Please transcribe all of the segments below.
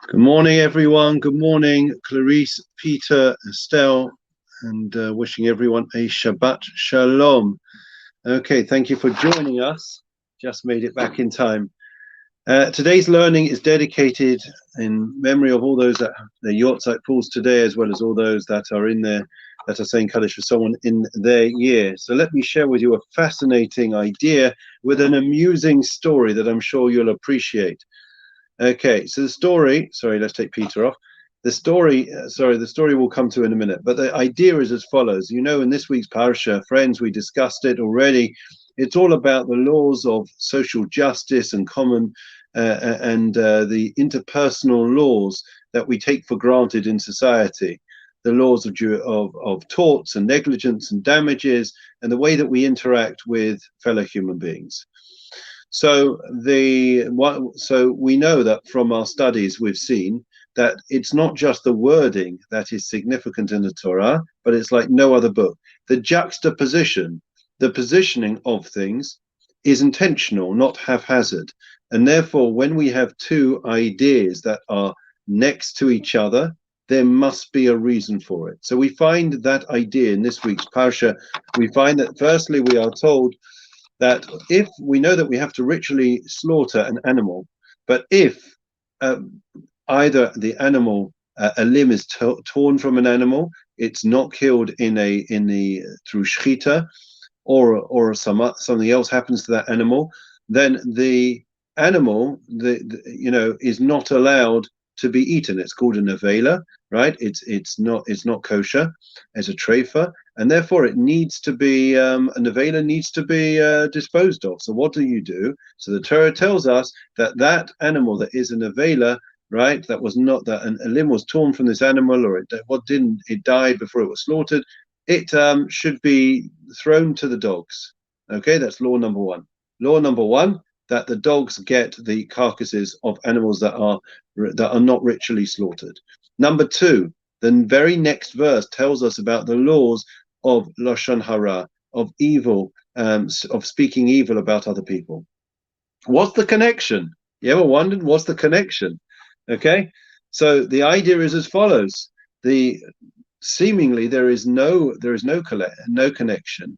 Good morning, everyone. Good morning, Clarice, Peter, Estelle, and wishing everyone a Shabbat Shalom. Okay, thank you for joining us. Just made it back in time. Today's learning is dedicated in memory of all those that their Yortzeit falls today, as well as all those that are in there that are saying Kaddish for someone in their year. So let me share with you a fascinating idea with an amusing story that I'm sure you'll appreciate. Okay, so the story, sorry, let's take Peter off. The story will come to in a minute, but the idea is as follows. You know, in this week's Parsha, friends, we discussed it already. It's all about the laws of social justice and common the interpersonal laws that we take for granted in society, the laws of torts and negligence and damages, and the way that we interact with fellow human beings. So we know that from our studies we've seen that it's not just the wording that is significant in the Torah, but it's like no other book. The juxtaposition, the positioning of things is intentional, not haphazard. And therefore, when we have two ideas that are next to each other, there must be a reason for it. So we find that idea in this week's Parsha. We find that firstly, we are told that if we know that we have to ritually slaughter an animal, but if either the animal, a limb is torn from an animal, it's not killed through shechita, or something else happens to that animal, then the animal is not allowed to be eaten. It's called a nevela, right? It's not kosher as a treifa, and therefore it needs to be a nevela needs to be disposed of. So what do you do? So the Torah tells us that animal that is a nevela, right? That was not that a limb was torn from this animal, or it died before it was slaughtered. It should be thrown to the dogs. Okay, that's law number one. Law number one, that the dogs get the carcasses of animals that are not ritually slaughtered. Number two, the very next verse tells us about the laws of lashon hara, of evil, of speaking evil about other people. What's the connection? You ever wondered what's the connection? Okay, so the idea is as follows: seemingly there is no connection.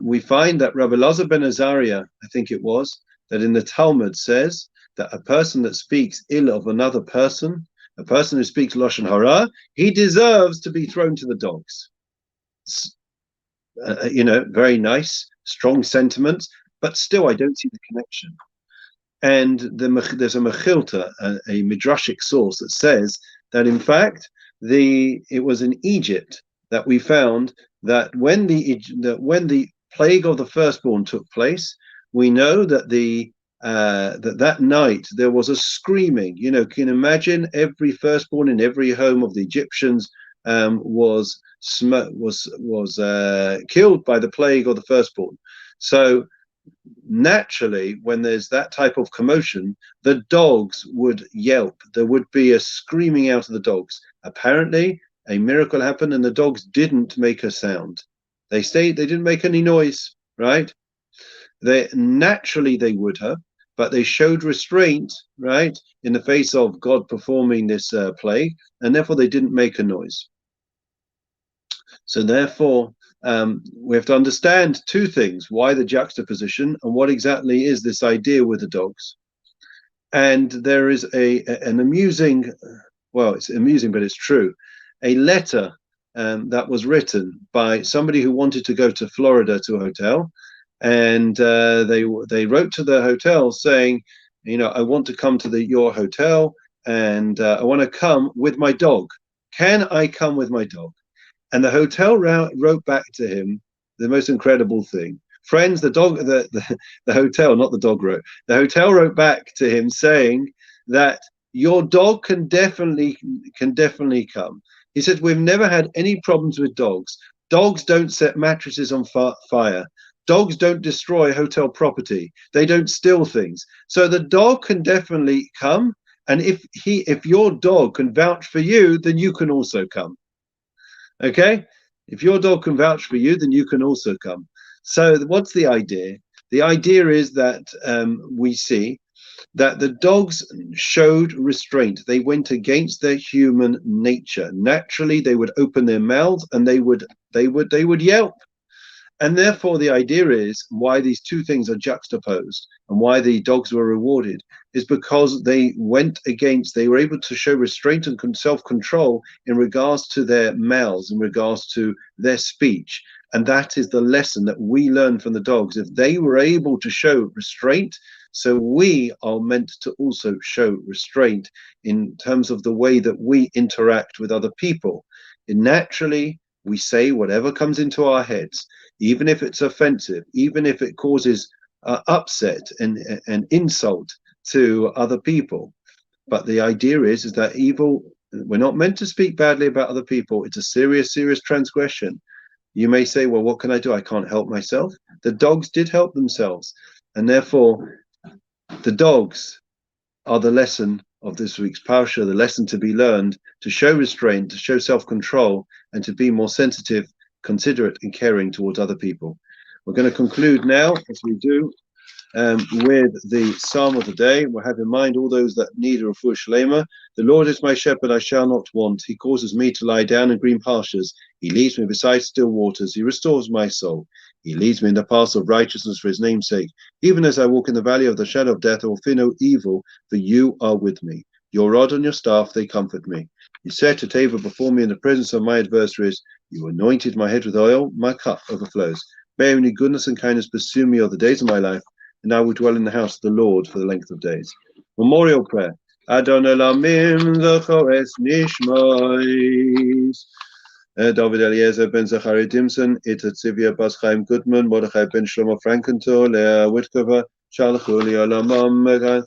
We find that Rabbi Elazar ben Azariah, I think it was, that in the Talmud says that a person that speaks ill of another person, a person who speaks lashon hara, he deserves to be thrown to the dogs. Very nice, strong sentiments, but still I don't see the connection. And there's a Mechilta, a midrashic source that says that in fact it was in Egypt that we found that when the plague of the firstborn took place, we know that that night there was a screaming. You know, can you imagine every firstborn in every home of the Egyptians was killed by the plague of the firstborn. So naturally, when there's that type of commotion, the dogs would yelp. There would be a screaming out of the dogs. Apparently, a miracle happened and the dogs didn't make a sound. They didn't make any noise, right? Naturally they would have, but they showed restraint, right, in the face of God performing this plague, and therefore they didn't make a noise. So therefore, we have to understand two things: why the juxtaposition, and what exactly is this idea with the dogs. And there is an amusing, well, it's amusing, but it's true, a letter that was written by somebody who wanted to go to Florida to a hotel, and they wrote to the hotel saying, I want to come to your hotel, and I want to come with my dog. Can I come with my dog? And the hotel wrote back to him the most incredible thing. Friends, the hotel, not the dog wrote. The hotel wrote back to him saying that your dog can definitely come. He said, we've never had any problems with dogs. Dogs don't set mattresses on fire. Dogs don't destroy hotel property. They don't steal things. So the dog can definitely come. And if your dog can vouch for you, then you can also come. Okay, if your dog can vouch for you, then you can also come. So what's the idea? The idea is that we see that the dogs showed restraint. They went against their human nature. Naturally, they would open their mouths and they would yelp. And therefore, the idea is why these two things are juxtaposed and why the dogs were rewarded is because they were able to show restraint and self-control in regards to their mouths, in regards to their speech. And that is the lesson that we learn from the dogs. If they were able to show restraint, so we are meant to also show restraint in terms of the way that we interact with other people. And naturally, we say whatever comes into our heads, even if it's offensive, even if it causes upset and insult to other people. But the idea is that we're not meant to speak badly about other people. It's a serious, serious transgression. You may say, well, what can I do? I can't help myself. The dogs did help themselves. And therefore, the dogs are the lesson of this week's Parsha, the lesson to be learned, to show restraint, to show self-control, and to be more sensitive, considerate, and caring towards other people. We're going to conclude now, as we do, with the Psalm of the day. We'll have in mind all those that need a refuah shlema. The Lord is my shepherd, I shall not want. He causes me to lie down in green pastures. He leads me beside still waters. He restores my soul. He leads me in the paths of righteousness for his name's sake. Even as I walk in the valley of the shadow of death, I will fear no evil, for you are with me. Your rod and your staff, they comfort me. You set a table before me in the presence of my adversaries. You anointed my head with oil. My cup overflows. May only goodness and kindness pursue me all the days of my life, and I will dwell in the house of the Lord for the length of days. Memorial prayer. Adon Elamim Zachoes Nishmois. David Eliezer ben Zachary Dimson, Ita Tzivia Bas Chaim Goodman, Mordechai ben Shlomo Frankenthal, Leah Witkova, Shalchu li Olamam,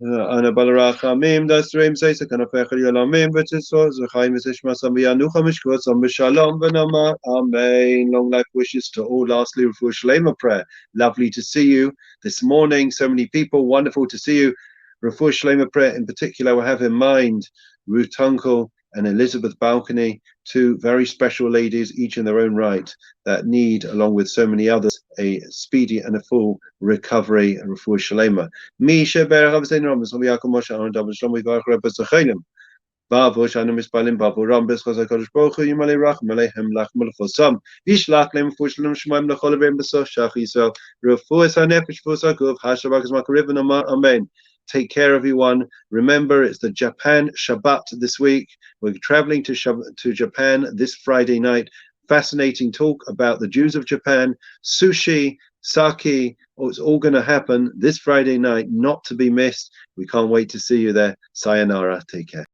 Ana Balarachamim, Das Reim Seisa, Kanafech li Olamim, Vetiso, Zachaim Zishma Sambianucha Mishkot, Sambishalom, Benama, Amen. Long life wishes to all. Lastly, Refuah Shlema prayer. Lovely to see you this morning. So many people. Wonderful to see you. Refuah Shlema prayer in particular, I have in mind Ruth Tunkel and Elizabeth Balcony, two very special ladies, each in their own right, that need, along with so many others, a speedy and a full recovery and refuah shalema. Misha Berav Zain Rambis, Yaakov Moshe Aaron David Shlomo Yvarach Rebbe Zachelim. Bavu Shanu Mispalim Bavu Rambis Chazak Kodesh Baruch Hu Yimalei Rachem Aleihem Lachem Lefosam Yishlach Leim Fushlim Shemaim Lechol Avim Besof Shach Yisrael Refuah Sanefesh Fusa Guf Hashavak Zmakariv Amen. Take care, everyone. Remember, it's the Japan Shabbat this week. We're traveling to Japan this Friday night. Fascinating talk about the Jews of Japan, sushi, sake. Oh, it's all going to happen this Friday night, not to be missed. We can't wait to see you there. Sayonara. Take care.